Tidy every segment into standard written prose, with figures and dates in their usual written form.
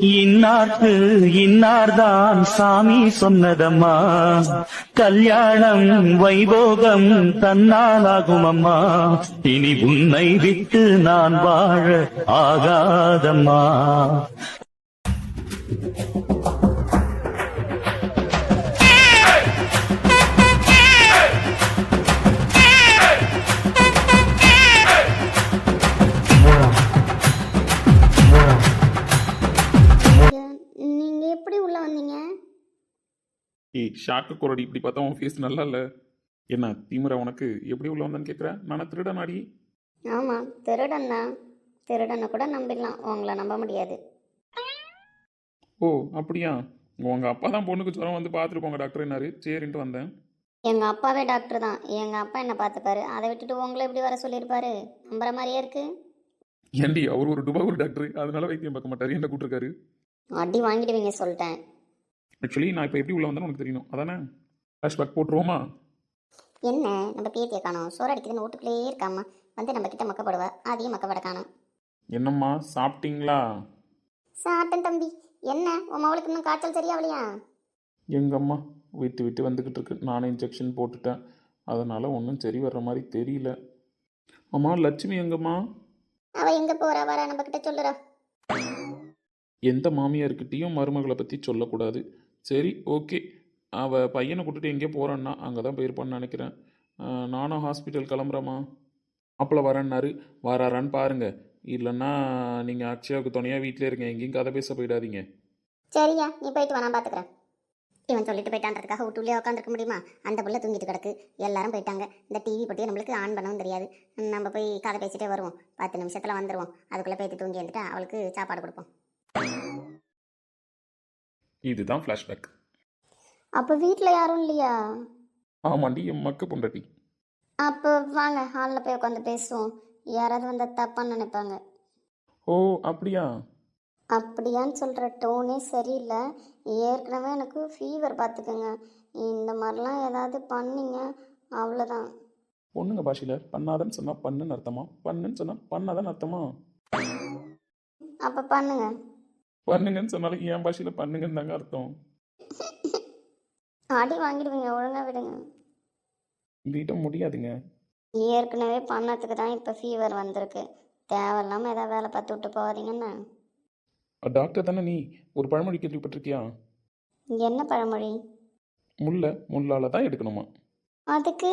இன்னார்க்கு இன்னார்தான் சாமி சொன்னதம்மா, கல்யாணம் வைபோகம் தன்னாலாகும் அம்மா, இனி உன்னை விட்டு நான் வாழ ஆகாதம்மா. நீங்க எப்படி உள்ள வந்தீங்க? ஷாக்கு குரடி, இப்படி பார்த்தா உன் ஃபேஸ் நல்லா இல்லை. என்ன திமிர உனக்கு? எப்படி உள்ள வந்தான்னு கேட்குறேன். நானா திருடனாடி? ஆமா, திருடன் தான். திருடனை கூட நம்பிடலாம், உங்களை நம்ப முடியாது. ஓ அப்படியா? உங்க அப்பா தான் பொண்ணுக்கு ஜுரம் வந்து பார்த்துட்டு போங்க டாக்டர் என்னாரு, சரின்ட்டு வந்தேன். எங்க அப்பாவே டாக்டர் தான், எங்க அப்பா என்ன பார்த்துப்பாரு. அதை விட்டுட்டு உங்களை எப்படி வர சொல்லியிருப்பாரு? நம்புற மாதிரியே இருக்கு. ஏண்டி அவர் ஒரு டுபாகூர் டாக்டர், அதனால வைத்தியம் பார்க்க மாட்டாரு, என்ன கூட்டிருக்காரு. அடி வாங்கிடுவீங்க சொல்லிட்டேன். ஆக்சுவலி நான் இப்போ எப்படி உள்ள வந்தேன்னு உனக்கு தெரியணும் அதானே? ஃப்ளாஷ்பேக் போட்டுருவோமா? என்ன நம்ம பேத்தியை காணோம், சோறு அடிக்குதுன்னு வீட்டுக்குள்ளேயே இருக்காமா, வந்து நம்ம கிட்ட மக்கப்படுவா, அதையும் மக்கப்பட காணோம். என்னம்மா சாப்பிட்டீங்களா? சாப்பிட்டேன் தம்பி. என்ன உன் மவளுக்கு இன்னும் காய்ச்சல் சரியாவலையா? எங்கம்மா விட்டு விட்டு வந்துக்கிட்டு இருக்கு. நானே இன்ஜெக்ஷன் போட்டுட்டேன், அதனால ஒன்றும் சரி வர்ற மாதிரி தெரியல. அம்மா லட்சுமி எங்கம்மா? அவ எங்க போறா வர நம்ம கிட்ட சொல்லுறா. எந்த மாமியார்கிட்டையும் மருமகளை பற்றி சொல்லக்கூடாது. சரி ஓகே, அவள் பையனை கூட்டிட்டு எங்கேயோ போகிறான்னா அங்கே தான் போயிருப்பான்னு நினைக்கிறேன். நானும் ஹாஸ்பிட்டல் கிளம்புறேம்மா. மாப்பிள்ள வரேன்னாரு, வராரான்னு பாருங்க. இல்லைன்னா நீங்கள் அக்ஷயாவுக்கு துணையாக வீட்டிலே இருங்க, எங்கேயும் கதை பேச போயிடாதீங்க. சரியா, நீ போயிட்டு வா, நான் பார்த்துக்கிறேன். இவன் சொல்லிட்டு போயிட்டான்றதுக்காக வீட்டுள்ளே உட்காந்துருக்க முடியுமா? அந்த புள்ள தூங்கிட்டு கிடக்கு, எல்லாரும் போயிட்டாங்க. இந்த டிவி பட்டியை நம்மளுக்கு ஆன் பண்ணவும் தெரியாது. நம்ம போய் கதை பேசிட்டே வருவோம், 10 நிமிஷத்தில் வந்துடுவோம். அதுக்குள்ளே பேத்தி தூங்கி வந்துட்டு அவளுக்கு சாப்பாடு கொடுப்போம். இதுதான் ஃப்ளாஷ்பேக். அப்போ வீட்டில் யாரும் இல்லையா? ஆமாண்டி, என் மக்க பொண்டாட்டி. அப்போ வாங்க ஹாலில் போய் உட்காந்து பேசுவோம். யாராவது வந்து தப்பான்னு நினைப்பாங்க. ஓ அப்படியா? அப்படியான்னு சொல்கிற டோனே சரியில்லை. ஏற்கனவே எனக்கு ஃபீவர் பார்த்துக்கோங்க. இந்த மாதிரிலாம் ஏதாவது பண்ணிங்க அவ்வளோதான். பொண்ணுங்க பாஷையில் பண்ணாதன்னு சொன்னால் பண்ணுன்னு அர்த்தமா, பண்ணுன்னு சொன்னால் பண்ணாதன்னு அர்த்தமா? அப்போ பண்ணுங்க. பண்ணுங்கன்னு சொன்னாலும் என் பாஷையில் பண்ணுங்கன்னு தாங்க அர்த்தம். அடி வாங்கிடுவீங்க, ஒழுங்காக விடுங்க. வீட்ட முடியாதுங்க. ஏற்கனவே பண்ணதுக்கு தான் இப்போ ஃபீவர் வந்திருக்கு. தேவையில்லாமல் ஏதாவது வேலை பார்த்து விட்டு போகாதீங்கன்னு. டாக்டர் தானே நீ? ஒரு பழமொழி கேள்விப்பட்டிருக்கியா? என்ன பழமொழி? முள்ளால தான் எடுக்கணுமா. அதுக்கு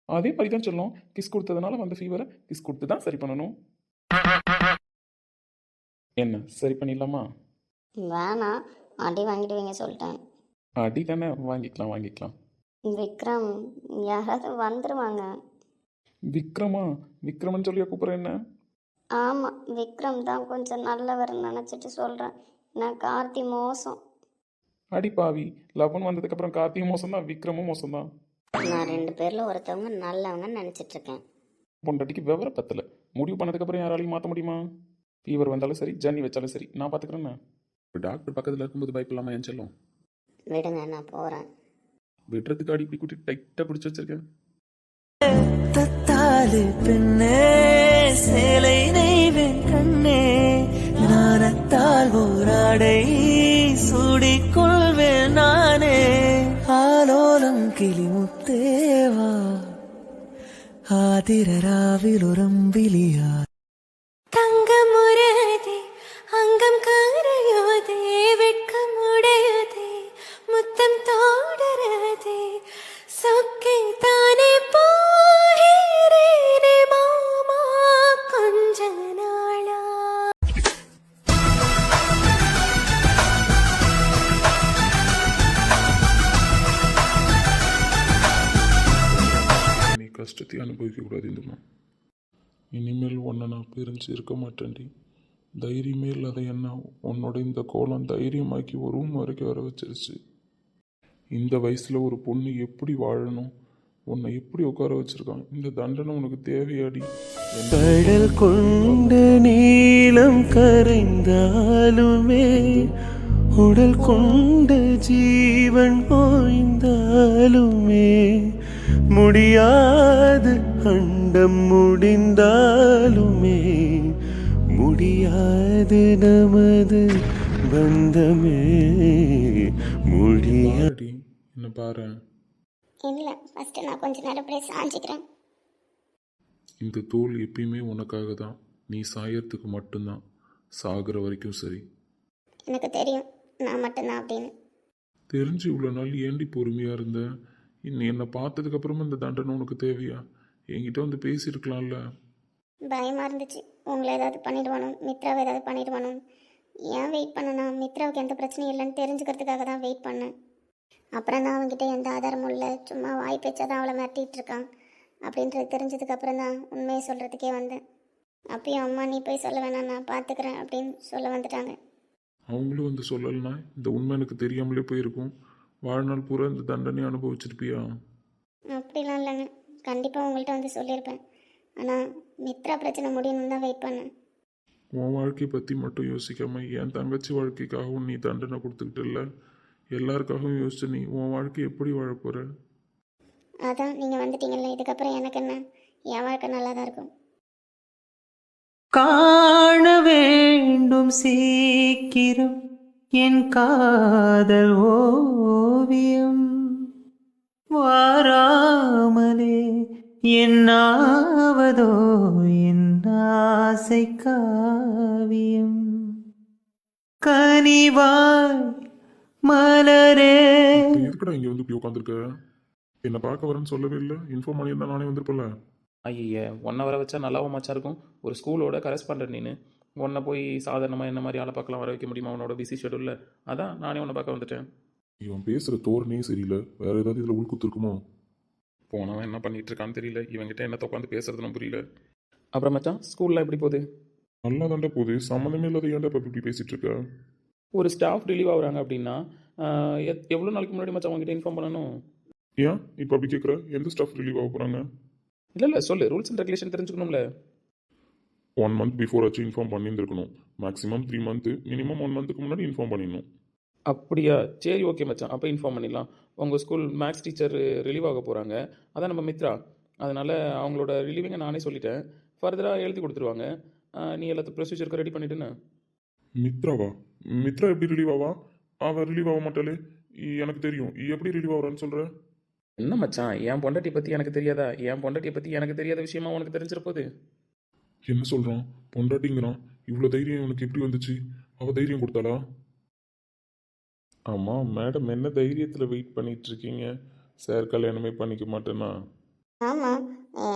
அதே மாதிரி தான் சொல்லணும். கிஸ் கொடுத்ததுனால வந்த ஃபீவரை கிஸ் கொடுத்து தான் சரி பண்ணணும். என்ன சரி பண்ணிடலாமா? வேணாம், அடி வாங்கிடுவீங்க சொல்லிட்டேன். அடி தானே, வாங்கிக்கலாம். விக்ரம் யாராவது வந்துடுவாங்க. விக்ரமா? விக்ரமன் சொல்லியா கூப்பிட்றேன்? என்ன? ஆமாம், விக்ரம் தான் கொஞ்சம் நல்லவர் நினச்சிட்டு சொல்கிறேன். நான் கார்த்தி மோசம். அடி பாவி, லவன் வந்ததுக்கப்புறம் கார்த்தியும் மோசம் தான், விக்ரமும் மோசம் தான். நான் 2 பேரில் ஒருத்தவங்க நல்லவங்கன்னு நினச்சிட்ருக்கேன். பொண்டாட்டிக்கு விவரம் பத்தல. முடிவு பண்ணதுக்கப்புறம் யாராலையும் மாற்ற முடியுமா? ஃபீவர் வந்தாலும் சரி, ஜன்னி வச்சாலும் சரி, நான் பார்த்துக்கிறேன்னு. டாக்டர் பக்கத்தில் இருக்கும்போது பயப்படலாமா என் செல்லும்? விடுங்க, நான் போகிறேன். விடுறதுக்கு அடி இப்படி கூட்டி டைட்டாக பிடிச்சி வச்சிருக்கேன். பெண்ணே சேலை நெய்வேன் கண்ணே, நானத்தால் ஓராடை சூடிக்கொள்வேன் நானே. ஆலோலம் கிளிமுத்தேவா, ஆதிரராவில் உரம்பிலியா. தங்கம் உரையதே, அங்கம் கரையோதே, வெட்கம் உடையதே, முத்தம் தோடரதே, சொக்கை தானே போகிறேனே மாமா கொஞ்ச நாளா. நீ கஷ்டத்தை அனுபவிக்க கூடாது இந்துமா. இனிமேல் உன்னை நான் பிரிஞ்சு இருக்க மாட்டேன்டி. தைரியமே இல்லாத என்ன உன்னோட இந்த கோலம் தைரியமாக்கி ஒரு ரூம் வரைக்கும் வர வச்சிருச்சு. இந்த வயசுல ஒரு பொண்ணு எப்படி வாழணும், உன்னை எப்படி உட்கார வச்சிருக்கான், இந்த தண்டனை உனக்கு தேவையாடி? கடல் கொண்டு நீளம் கரைந்தாலுமே, உடல் கொண்ட ஜீவன் ஓய்ந்தாலுமே, முடியாது அண்டம் முடிந்தாலுமே, முடியாது நமது பந்தமே முடிய பாருடி என்ன பாரு. இல்லை ஃபஸ்ட்டு நான் கொஞ்ச நேரம் அப்படியே சாஞ்சிக்கிறேன். இந்த தோல் எப்பயுமே உனக்காக தான். நீ சாயறதுக்கு மட்டும்தான். சாகிற வரைக்கும் சரி. எனக்கு தெரியும் நான் மட்டும்தான் அப்படின்னு. தெரிஞ்சு இவ்வளோ நாள் ஏண்டி பொறுமையாக இருந்த? இன்னும் என்னை பார்த்ததுக்கப்புறமா இந்த தண்டனை உனக்கு தேவையா? என்கிட்ட வந்து பேசியிருக்கலாம்ல. பயமாக இருந்துச்சு உங்களை ஏதாவது பண்ணிடுவானோ, மித்ராவை ஏதாவது பண்ணிடுவானோ. ஏன் வெயிட் பண்ணனா, மித்ராவுக்கு எந்த பிரச்சனையும் இல்லைன்னு தெரிஞ்சுக்கிறதுக்காக தான் வெயிட் பண்ணேன். அப்புறம் தான் அவங்ககிட்ட எந்த ஆதாரமும் இல்லை, சும்மா வாய் பேச்சா தான் அவளை மிரட்டிகிட்டு இருக்கான் அப்படின்றது தெரிஞ்சதுக்கப்புறம் தான் உண்மையை சொல்கிறதுக்கே வந்தேன். அப்பயும் அம்மா நீ போய் சொல்ல வேணாம் நான் பார்த்துக்கிறேன் அப்படின்னு சொல்ல வந்துட்டாங்க. அவங்களும் வந்து சொல்லலைன்னா இந்த உண்மை எனக்கு தெரியாமலே போயிருக்கும். வாழ்நாள் பூரா இந்த தண்டனையை அனுபவிச்சிருப்பியா? அப்படிலாம் இல்லைங்க, கண்டிப்பாக உங்கள்கிட்ட வந்து சொல்லியிருப்பேன். ஆனால் மித்ரா பிரச்சனை முடியணும்னு தான் வெயிட் பண்ணேன். உன் வாழ்க்கையை பற்றி மட்டும் யோசிக்காம என் தங்கச்சி வாழ்க்கைக்காகவும் நீ தண்டனை கொடுத்துக்கிட்டு இல்லை, எல்லாருக்காகவும் யோசிச்சு நீ உன் வாழ்க்கையை எப்படி வாழ போகிற? அதான் நீங்கள் வந்துட்டீங்கல்ல, இதுக்கப்புறம் எனக்கு என்ன, என் வாழ்க்கை நல்லா தான் இருக்கும். காண வேண்டும் சீக்கிரம் என் காதல் ஓவியம், வாராமலே என்னாவதோ என் ஆசை காவியம், கனிவாய் மலரே. இப்போ எதுக்குடா இங்கே வந்து இப்படி உட்காந்துருக்க? என்னை பார்க்க வரேன்னு சொல்லவே இல்லை. இன்ஃபார்ம் பண்ணியிருந்தா நானே வந்திருப்பேன்ல. ஐய ஒன்றை வர வச்சா நல்லாவும் மச்சா இருக்கும். ஒரு ஸ்கூலோட கரஸ்பாண்டன்ட் நீனு, உன்னை போய் சாதாரணமாக என்ன மாதிரி ஆளை பார்க்கலாம் வர வைக்க முடியுமா உன்னோட பிஸி ஷெடியூலில்? அதான் நானே உன்னை பார்க்க வந்துட்டேன். இவன் பேசுகிற தோரணையே சரியில்லை. வேற ஏதாவது இதில் உள்குத்து இருக்குமோ? போனவன் என்ன பண்ணிட்டு இருக்கான்னு தெரியல. இவங்கிட்ட என்னத்தை உட்காந்து பேசுறதுன்னு புரியல. அப்புறம் மச்சான் ஸ்கூலில் எப்படி போகுது? நல்லா தாண்டா போகுது. சம்மந்தமே இல்லாத ஏன்டா இப்போ இப்படி பேசிட்டு இருக்க? ஒரு ஸ்டாஃப் ரிலீவ் ஆகுறாங்க அப்படின்னா எவ்வளோ நாளைக்கு முன்னாடி மச்சான் உங்ககிட்ட இன்ஃபார்ம் பண்ணணும்? ஏன் இப்போ அப்படி கேட்குற? எந்த ஸ்டாஃப் ரிலீவ் ஆக போகிறாங்க? இல்லை சொல்லு, ரூல்ஸ் அண்ட் ரெகுலேஷன் தெரிஞ்சுக்கணும்ல. 1 month பிஃபோர் ஆச்சு இன்ஃபார்ம் பண்ணியிருந்துருக்கணும். மேக்ஸிமம் 3 month, மினிமம் 1 monthக்கு முன்னாடி இன்ஃபார்ம் பண்ணிடணும். அப்படியா? சரி ஓகே மச்சான், அப்போ இன்ஃபார்ம் பண்ணிடலாம். உங்கள் ஸ்கூல் மேக்ஸ் டீச்சர் ரிலீவ் ஆக போகிறாங்க, அதான் நம்ம மித்ரா. அதனால் அவங்களோட ரிலீவிங்கை நானே சொல்லிட்டேன். ஃபர்தராக எழுதி கொடுத்துருவாங்க. நீ எல்லாத்து ப்ரொசீஜருக்கு ரெடி பண்ணிட்டுன்னு. மித்ராவா? மித்ரா எப்படி ரிலீவ் ஆவா? அவள் ரிலீவ் ஆக மாட்டாளே. எனக்கு தெரியும். எப்படி ரிலீவ் ஆகிறான்னு சொல்கிற? என்ன மச்சான், என் பொண்டாட்டியை பற்றி எனக்கு தெரியாதா? என் பொண்டாட்டியை பற்றி எனக்கு தெரியாத விஷயமா உனக்கு தெரிஞ்சிருப்போது? என்ன சொல்கிறான்? பொண்டாட்டிங்கிறான். இவ்வளோ தைரியம் உனக்கு எப்படி வந்துச்சு? அவள் தைரியம் கொடுத்தாளா? ஆமாம் மேடம், என்ன தைரியத்தில் வெயிட் பண்ணிட்டு இருக்கீங்க? சார் கல்யாணமே பண்ணிக்க மாட்டேன்னா? ஆமாம்,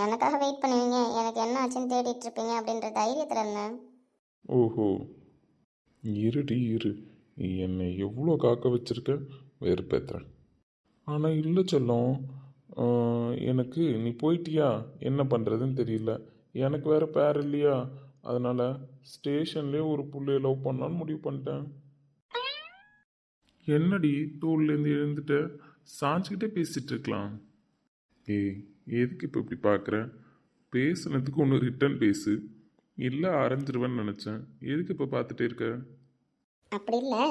எனக்காக வெயிட் பண்ணுவீங்க, எனக்கு என்ன ஆச்சுன்னு தேடிட்டு இருப்பீங்க அப்படின்ற தைரியத்தில் இருந்தேன். ஓஹோ, இருடி இரு. என்னை எவ்வளோ காக்க வச்சிருக்க, வெறுப்பேத்துறேன். ஆனால் இல்லை செல்லம், எனக்கு நீ போயிட்டியா என்ன பண்ணுறதுன்னு தெரியல. எனக்கு வேறு பேர் இல்லையா, அதனால் ஸ்டேஷன்லேயே ஒரு புள்ளைய லவ் பண்ணலான்னு முடிவு பண்ணிட்டேன். என்னடி தூள்லேருந்து எழுந்துட்ட? சாஞ்சிக்கிட்டே பேசிகிட்டு இருக்கலாம். ஏய், எதுக்கு இப்போ இப்படி பார்க்குறேன்? பேசுனதுக்கு ஒன்று ரிட்டன் பேசு, இல்லை அரைஞ்சிருவேன்னு நினச்சேன். எதுக்கு இப்போ பார்த்துட்டே இருக்க? அப்படி இல்லை,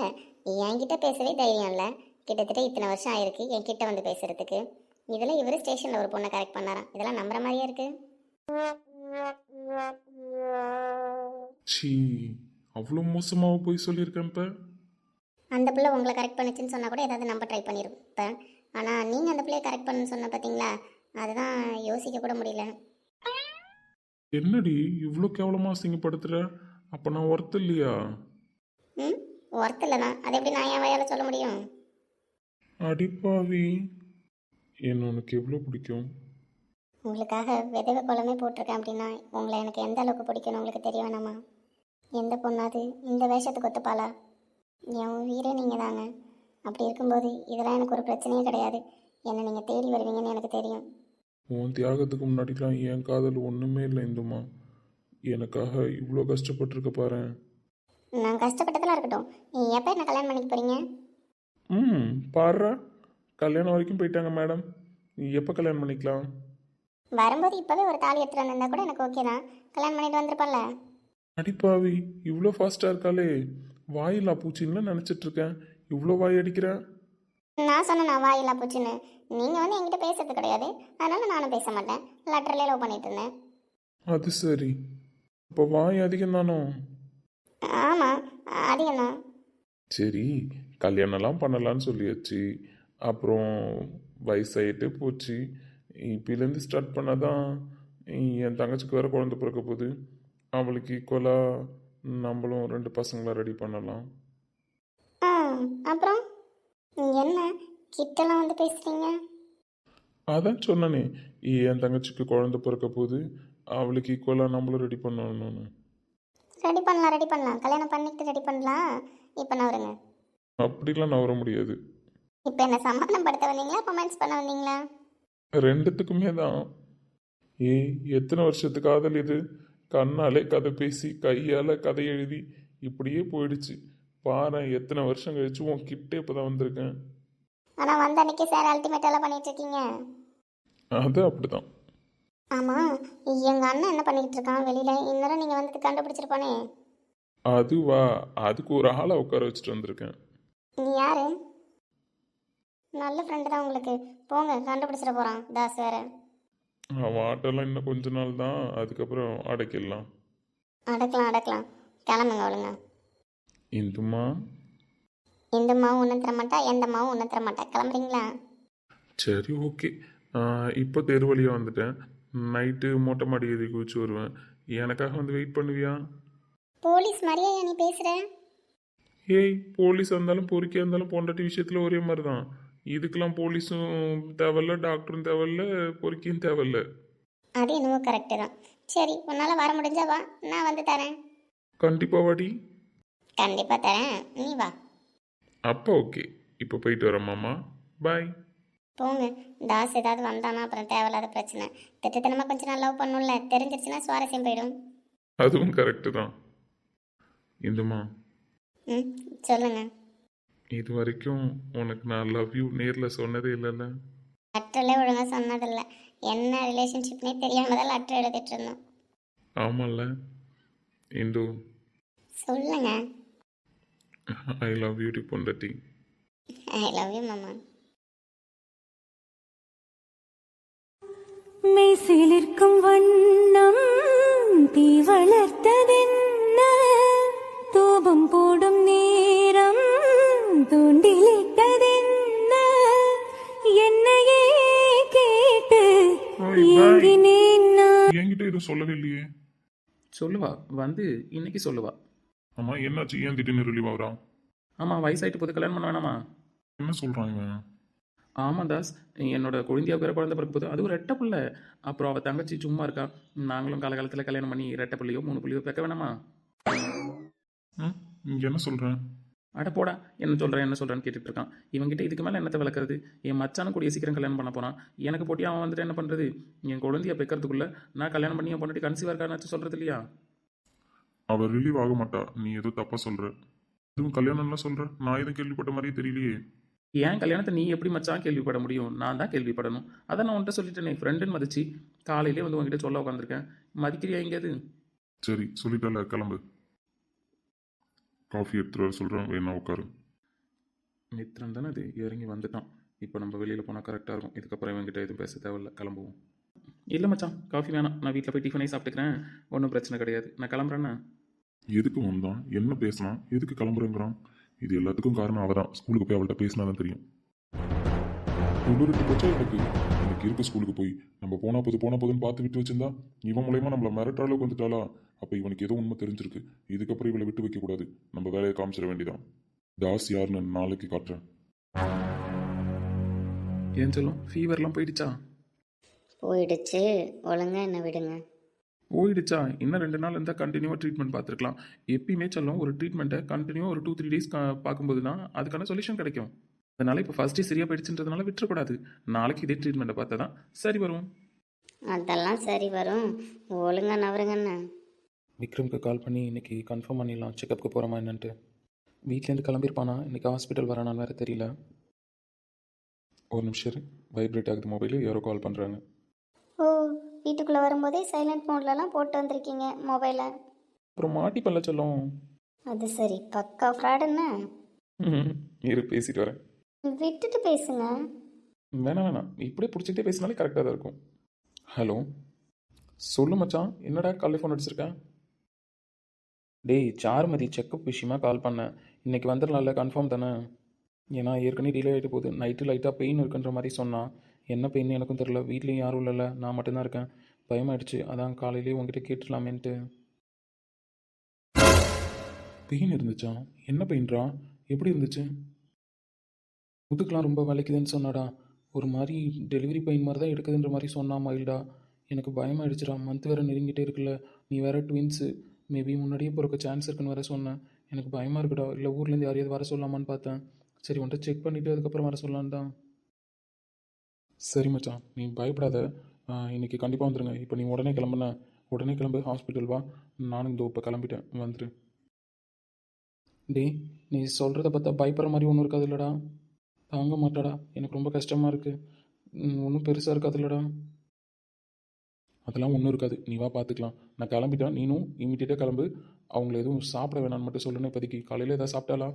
என்கிட்ட பேசவே தைரியம் இல்லை. கிட்டத்தட்ட இத்தனை வருஷம் ஆயிருக்கு என்கிட்ட வந்து பேசுறதுக்கு. இதில் இவர் ஸ்டேஷனில் ஒரு பொண்ணை கரெக்ட் பண்ணாராம். இதெல்லாம் நம்புற மாதிரியே இருக்கு. சீ, அவ்வளோ மோசமாக போய் சொல்லியிருக்கேன். இப்போ அந்த பிள்ளை உங்களை கரெக்ட் பண்ணுச்சுன்னு சொன்னால் கூட ஏதாவது நம்ப ட்ரை பண்ணியிருப்பேன். ஆனால் நீங்கள் அந்த பிள்ளையை கரெக்ட் பண்ணுன்னு சொன்ன பார்த்தீங்களா, அதுதான் யோசிக்க கூட முடியல. என்னடி இவ்வளோ கேவலமாக அசிங்கப்படுத்துகிற? அப்போ நான் ஒர்த்து இல்லையா? ம், ஒர்த் இல்லைனா அது எப்படி நான் என் வயால் சொல்ல முடியும்? அடிப்பாவி, என்ன உனக்கு எவ்வளோ பிடிக்கும்? உங்களுக்காக விதவை குளமே போட்டிருக்கேன் அப்படின்னா உங்களை எனக்கு எந்த அளவுக்கு பிடிக்கும்னு உங்களுக்கு தெரிய வேணாமா? எந்த பொண்ணாது இந்த வேஷத்துக்கு ஒத்துப்பாளா? என் உயிரே நீங்கள் தாங்க. அப்படி இருக்கும்போது இதெல்லாம் எனக்கு ஒரு பிரச்சனையே கிடையாது. என்னை நீங்கள் தேடி வருவீங்கன்னு எனக்கு தெரியும். உன் தியாகத்துக்கு முன்னாடிலாம் என் காதல் ஒன்றுமே இல்லை இந்துமா. எனக்காக இவ்வளோ கஷ்டப்பட்டிருக்க பாரு. நான் கஷ்டப்பட்டதெல்லாம் இருக்கட்டும், நீ எப்போ என்ன கல்யாணம் பண்ணிக்க போகிறீங்க? பாடுறா, கல்யாணம் வரைக்கும் போயிட்டாங்க மேடம். நீ எப்போ கல்யாணம் பண்ணிக்கலாம்? வரும்போது இப்போவே ஒரு தாலி எடுத்துகிட்டு வந்திருந்தா கூட எனக்கு ஓகே தான். கல்யாணம் பண்ணிட்டு வந்திருப்பல்ல. அடிப்பாவி, இவ்வளோ ஃபாஸ்ட்டாக இருக்காளே. வாயிலா பூச்சின்னு நினச்சிட்டு இருக்கேன். இவ்வளோ வாய் அடிக்கிறேன். நான் சொன்னேன் நான் வாயில்லா போச்சுன்னு. நீங்கள் வந்து என்கிட்ட பேசுறது கிடையாது, அதனால நானும் பேச மாட்டேன். லெட்டர்லேயே லவ் பண்ணிட்டு இருந்தேன். அது சரி, இப்போ வாய் அதிகம் தானோ? ஆமாம் அதிகம்தான். சரி, கல்யாணம்லாம் பண்ணலான்னு சொல்லியாச்சு. அப்புறம் வயசாயிட்டு போச்சு. இப்போலேருந்து ஸ்டார்ட் பண்ணாதான் என் தங்கச்சிக்கு வேறு குழந்தை பிறக்க போகுது. அவளுக்கு ஈக்குவலாக நம்மளும் 2 பசங்களை ரெடி பண்ணலாம். ஆ அப்புறம் என்ன கிட்டலாம் வந்து பேசுகிறீங்க? அதான் சொன்னனே, என் தங்கச்சிக்கு குழந்தை பிறக்க போகுது. அவளுக்கு ஈக்குவலாக நம்மளும் ரெடி பண்ணணும்னு. ரெடி பண்ணலாம் கல்யாணம் பண்ணிக்கிட்டு ரெடி பண்ணலாம். இப்போ நவருங்க. அப்படிலாம் நவர முடியாது. இப்போ என்ன சமாதானப்படுத்த வந்தீங்களா ரொமான்ஸ் பண்ண வந்தீங்களா? ரெண்டுத்துக்குமே தான். எத்தனை வருஷத்து காதல் இது? கண்ணாலே கதை பேசி கையால் கதை எழுதி இப்படியே போயிடுச்சு. பாரு, எத்தனை வருஷம் கழிச்சு உன் கிட்டே இப்போ தான் வந்திருக்கேன். ஆனால் வந்த அன்னைக்கு சார் அல்டிமேட்டெல்லாம் பண்ணிட்டு இருக்கீங்க. அது அப்படிதான். ஆமாம், எங்கள் அண்ணன் என்ன பண்ணிக்கிட்டு இருக்கான் வெளியில்? இந்நேரம் நீங்கள் வந்துட்டு கண்டுபிடிச்சிருப்பானே. அதுவா, அதுக்கு ஒரு ஆளை உட்கார வச்சுட்டு வந்திருக்கேன். நீ யாரு? நல்ல ஃப்ரெண்டு தான் உங்களுக்கு. போங்க, கண்டுபிடிச்சிட போகிறான் தாஸ் வேறு. அவன் ஆட்டெல்லாம் இன்னும் கொஞ்ச நாள் தான், அதுக்கப்புறம் அடைக்கலாம். அடக்கலாம் கிளம்புங்க ஒழுங்க. இந்துமா, இந்த மாவும் ஒன்றும் தரமாட்டா, எந்த மாவும் ஒன்றும் தரமாட்டா. கிளம்புறீங்களா? சரி ஓகே. இப்போ தெருவழியாக வந்துட்டேன். நைட்டு மொட்டை மாடி ஏறி குதிச்சு வருவேன். எனக்காக வந்து வெயிட் பண்ணுவியா? போலீஸ் மாதிரியா நீ பேசுகிற? போலீஸாக இருந்தாலும் பொறுக்கியாக இருந்தாலும் பொண்டாட்டி விஷயத்தில் ஒரே மாதிரி தான். இதுக்கெல்லாம் போலீஸும் தேவையில்ல, டாக்டரும் தேவையில்ல, பொறுக்கியும் தேவையில்ல. அது என்னவோ கரெக்டு தான். சரி, உன்னால் வர முடிஞ்சா வா, நான் வந்து தரேன். கண்டிப்பாக வாடி. கண்டிப்பாக தரேன், நீ வா. அப்போ ஓகே, இப்போ போயிட்டு வரேன் மாமா. பாய். போங்க. தாஸ் ஏதாவது வந்தானா அப்புறம் தேவையில்லாத பிரச்சனை. திட்டத்தனமாக கொஞ்சம் நாள் லவ் பண்ணும்ல, தெரிஞ்சிருச்சுன்னா சுவாரஸ்யம் போயிடும். அதுவும் கரெக்டு தான். இந்துமா, ம் சொல்லுங்க. இது வரைக்கும் உனக்கு நான் லவ் யூ நேரில் சொன்னதே இல்லைல்ல? லெட்டர்லே ஒழுங்காக சொன்னதில்லை. என்ன ரிலேஷன்ஷிப்னே தெரியாமல் தான் லெட்டர் எழுதிட்டு இருந்தோம். ஆமாம்ல இந்து. சொல்லுங்க. ஐ லவ் யூ டி பொண்டாட்டி. ஐ லவ் யூ மாமா. மெய்சிலிருக்கும் வண்ணம் தீ வளர்த்ததென்ன, தூபம் போடும் நேரம் தூண்டிலிட்டதென்ன, என்னையே கேட்டு ஏங்கினேன் நான். என்கிட்ட எதுவும் சொல்லவே இல்லையே. சொல்லுவா, வந்து இன்னைக்கு சொல்லுவா. ஆமா, என்னாச்சு? ஏன் திடீர்னு ரிலீவ் ஆகுறான்? ஆமாம், வயசாயிட்டு போது கல்யாணம் பண்ண வேணாமா? என்ன சொல்கிறான் இவன்? ஆமாம் தாஸ், என்னோட குழந்தையாக வேறு குழந்தை பிறக்க போது. அது ஒரு ரெட்டை பிள்ளை. அப்புறம் அவள் தங்கச்சி சும்மா இருக்கா. நாங்களும் காலகாலத்தில் கல்யாணம் பண்ணி ரெட்டை பிள்ளையோ 3 பிள்ளையோ வைக்க வேணாமா? இங்கே என்ன சொல்கிறேன்? அட போடா, என்ன சொல்கிறேன்னு கேட்டுட்டு இருக்கான். இவன்கிட்ட இதுக்கு மேலே என்னத்தை விளக்குறது? என் மச்சானும் கூடிய சீக்கிரம் கல்யாணம் பண்ண போனான். எனக்கு போட்டி அவன் வந்துட்டு என்ன பண்ணுறது? என் குழந்தைய பெக்கிறதுக்குள்ளே நான் கல்யாணம் பண்ணி என் பொண்டாட்டி கன்சீவ் இருக்கான்னு சொல்கிறது இல்லையா? அவள் ரிலீவ் ஆக மாட்டா. நீ ஏதோ தப்பாக சொல்கிற. இதுவும் கல்யாணம்லாம் சொல்கிற. நான் எதுவும் கேள்விப்பட்ட மாதிரியே தெரியலையே. ஏன் கல்யாணத்தை நீ எப்படி மச்சான் கேள்விப்பட முடியும்? நான் தான் கேள்விப்படணும். அதை நான் உன்கிட்ட சொல்லிட்டேனே, ஃப்ரெண்டுன்னு மதிச்சு காலையிலே வந்து உங்ககிட்ட சொல்ல உட்காந்துருக்கேன். மதிக்கிறியா எங்கேயாது? சரி, சொல்லிட்டால, கிளம்பு. காஃபி எடுத்துகிட்டு வர சொல்கிறேன், வேணா உட்காரு. மித்ரன் தானே அது, இறங்கி வந்துட்டான். இப்போ நம்ம வெளியில் போனால் கரெக்டாக இருக்கும். இதுக்கப்புறம் இவங்ககிட்ட எதுவும் பேச தேவையில்ல, கிளம்புவோம். இல்லை மச்சான், காஃபி வேணாம். நான் வீட்டில் போய் டிஃபனே சாப்பிட்டுக்கிறேன். ஒன்றும் பிரச்சனை கிடையாது. நான் கிளம்புறேன்னா. எதுக்கு வந்தான்? என்ன பேசினான்? எதுக்கு கிளம்புறேங்கிறான்? இது எல்லாத்துக்கும் காரணம் அவள் தான். ஸ்கூலுக்கு போய் அவள்கிட்ட பேசினா தான் தெரியும். போச்சா எனக்கு இருக்க ஸ்கூலுக்கு போய் நம்ம போனா போதுன்னு பார்த்து விட்டு வச்சிருந்தா இவன் மூலயமா நம்மளை மிரட்டுற அளவுக்கு வந்துட்டாளா? அப்போ இவனுக்கு ஏதோ உண்மை தெரிஞ்சிருக்கு. இதுக்கப்புறம் இவளை விட்டு வைக்கக்கூடாது. நம்ம வேலையை காமிச்சிட வேண்டியதான். தாஸ் யாருன்னு நாளைக்கு காட்டுறேன். ஏன் சொல்லும், ஃபீவர்லாம் போயிடுச்சா? போயிடுச்சு, ஒழுங்கா என்ன விடுங்க. போயிடுச்சா? இன்னும் 2 நாள் இருந்தால் கண்டினியூவாக ட்ரீட்மெண்ட் பார்த்துருக்கலாம். எப்பயுமே சொல்லும், ஒரு ட்ரீட்மெண்ட்டை கண்டினியூவாக ஒரு 2-3 டேஸ் பார்க்கும்போது தான் அதுக்கான சொல்யூஷன் கிடைக்கும். அதனால் இப்போ ஃபஸ்ட்டே சரியாக போயிடுச்சுன்றதுனால விட்டுறக்கூடாது. நாளைக்கு இதே ட்ரீட்மெண்ட்டை பார்த்தா தான் சரி வரும். அதெல்லாம் சரி வரும், ஒழுங்கா நவருங்கண்ணா. விக்ரம்க்கு கால் பண்ணி இன்றைக்கி கன்ஃபார்ம் பண்ணிடலாம் செக்கப்புக்கு போகிறோமா என்னன்ட்டு. வீட்லேருந்து கிளம்பியிருப்பானா? இன்றைக்கி ஹாஸ்பிட்டல் வரானான்னு வேறு தெரியல. ஒரு நிமிஷம், வைப்ரேட் ஆகுது மொபைலு, யாரோ கால் பண்ணுறாங்க. ஓ, வீட்டுக்குள்ளே வரும்போதே சைலண்ட் மோட்லலாம் போட்டு வந்திருக்கீங்க மொபைலை. அப்புறம் மாட்டி பண்ணல சொல்லும். அது சரி, பக்கா ஃப்ராடுன்னு. இரு பேசிட்டு வரேன். விட்டுட்டு பேசுங்க. வேணாம், இப்படியே பிடிச்சிக்கிட்டே பேசினாலே கரெக்டாக தான் இருக்கும். ஹலோ, சொல்லு மச்சான், என்னடா காலையில் ஃபோன் அடிச்சிருக்கேன்? டேய் சாருமதி செக்கப் விஷயமா கால் பண்ணேன். இன்னைக்கு வந்துடலாம்ல, கன்ஃபார்ம் தானே? ஏன்னா ஏற்கனவே டிலே ஆகிட்டு போகுது. நைட்டு லைட்டாக பெயின் இருக்குன்ற மாதிரி சொன்னான். என்ன பெயின் எனக்கும் தெரில. வீட்லேயும் யாரும் இல்லைல்ல, நான் மட்டும்தான் இருக்கேன். பயமாயிடுச்சு, அதான் காலையிலேயே உங்ககிட்ட கேட்டுடலாமேன்ட்டு. பெயின் இருந்துச்சா? என்ன பெயின்ரா? எப்படி இருந்துச்சு? முதுகுலாம் ரொம்ப வலிக்குதுன்னு சொன்னாடா. ஒரு மாதிரி டெலிவரி பெயின் மாதிரி தான் எடுக்குதுன்ற மாதிரி சொன்னா மைல்டா. எனக்கு பயமாயிடுச்சுடா. மந்த் வேறு நெருங்கிட்டே இருக்குல்ல. நீ வேறு ட்வின்ஸு, மேபி முன்னாடியே பிறக்க சான்ஸ் இருக்குன்னு வேறு சொன்னேன். எனக்கு பயமாக இருக்குடா. இல்லை ஊர்லேருந்து யாரையாவது வர சொல்லலாமான்னு பார்த்தேன். சரி உன்ட்ட செக் பண்ணிவிட்டு அதுக்கப்புறம் வர சொல்லலான்னு தான். சரி மச்சான், நீ பயப்படாத. இன்னைக்கு கண்டிப்பாக வந்துடுங்க. இப்போ நீ உடனே கிளம்புன, உடனே கிளம்பு, ஹாஸ்பிட்டல் வா. நானும் இந்த இப்போ கிளம்பிட்டேன், வந்துடு. டேய், நீ சொல்கிறத பார்த்தா பயப்படுற மாதிரி ஒன்றும் இருக்காது இல்லைடா? தாங்க மாட்டாடா, எனக்கு ரொம்ப கஷ்டமாக இருக்குது. ஒன்றும் பெருசாக இருக்காது இல்லைடா? அதெல்லாம் ஒன்றும் இருக்காது, நீ வா பார்த்துக்கலாம். நான் கிளம்பிட்டேன், நீனும் இமீடியட்டாக கிளம்பு. அவங்கள எதுவும் சாப்பிட வேணான்னு மட்டும் சொல்லணும் இப்போதைக்கு. காலையில் எதாவது சாப்பிட்டாலா?